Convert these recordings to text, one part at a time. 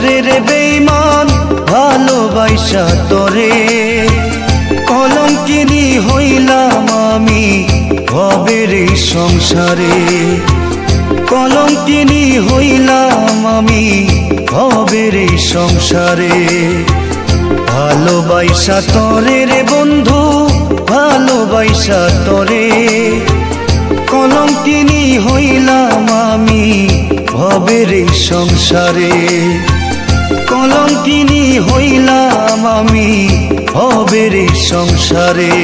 তরে রে বেঈমান ভালোবাসা তরে কলঙ্কিনী হইলাম আমি ভবের এই সংসারে কলঙ্কিনী হইলাম আমি ভবের এই সংসারে ভালোবাসা তরে রে বন্ধু ভালোবাসা তরে কলঙ্কিনী হইলাম আমি ভবের এই সংসারে কলঙ্কিনী হইলাম আমি ভবের এই সংসারে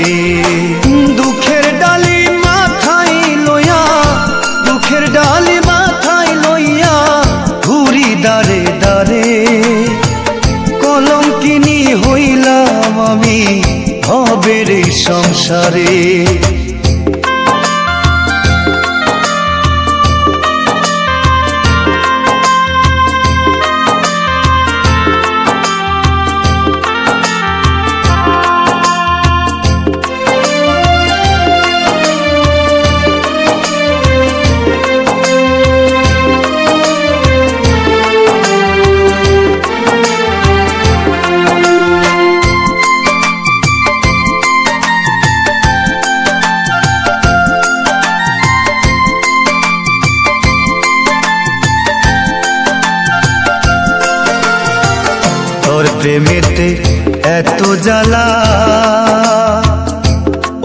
দুঃখের ডালি মাথায় লইয়া দুঃখের ডালি মাথায় লইয়া ঘুরি দাঁড়ে দাঁড়ে কলঙ্কিনী হইলাম আমি ভবের এই সংসারে প্রেমেতে এত জ্বালা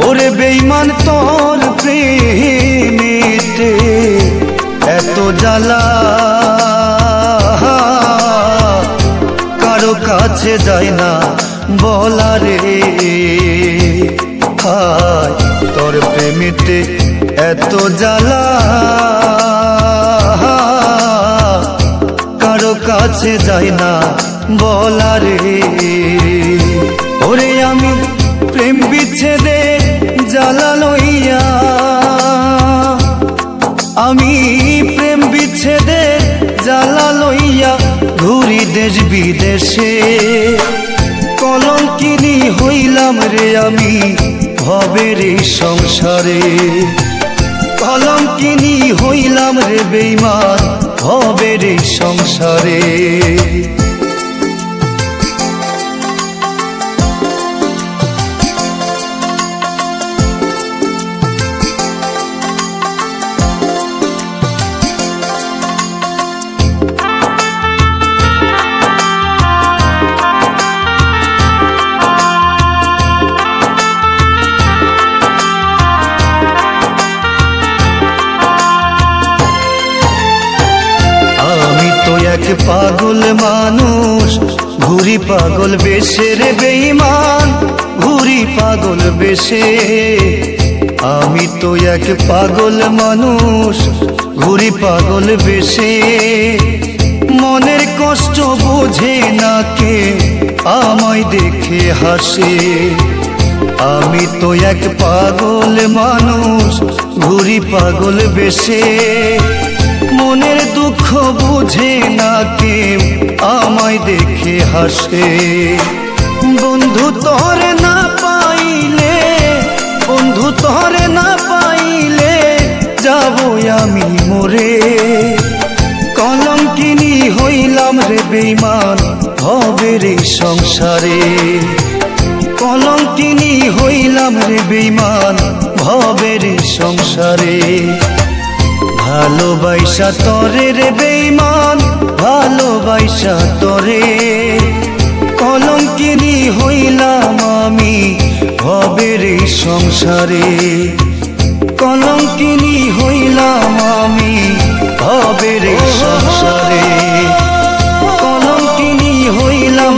ওরে বেঈমান তোর প্রেমেতে এত জ্বালা কারো কাছে যায় না বলা রে হায় তোর প্রেমেতে এত জ্বালা কারো কাছে যায় না বলা রে ওরে আমি প্রেম বিচ্ছেদে জ্বালা লইয়া আমি প্রেম বিচ্ছেদে জ্বালা লইয়া ঘুরি দেশ বিদেশে কলঙ্কিনী হইলাম রে আমি ভবের এই সংসারে কলঙ্কিনী হইলাম রে বেঈমান ভবের এই সংসারে এক পাগল মানুষ ঘুরি পাগল বেশে রে বেঈমান ঘুরি পাগল বেশে আমি তো এক পাগল মানুষ ঘুরি পাগল বেশে মনের কষ্ট বোঝে না কে আমায় দেখে হাসে আমি তো এক পাগল মানুষ ঘুরি পাগল বেশে মনের দুঃখ বুঝে না কে আমায় দেখে হাসে বন্ধু তোরে না পাইলে বন্ধু তোরে না পাইলে যাব আমি মরে কলঙ্কিনী হইলাম রে বেঈমান ভবের এই সংসারে কলঙ্কিনী হইলাম রে বেঈমান ভবের এই সংসারে ভালোবাসা তরে রে বেঈমান ভালোবাসা তরে কলঙ্কিনী হইলাম আমি ভবের এই সংসারে কলঙ্কিনী হইলাম আমি ভবের এই সংসারে কলঙ্কিনী হইলাম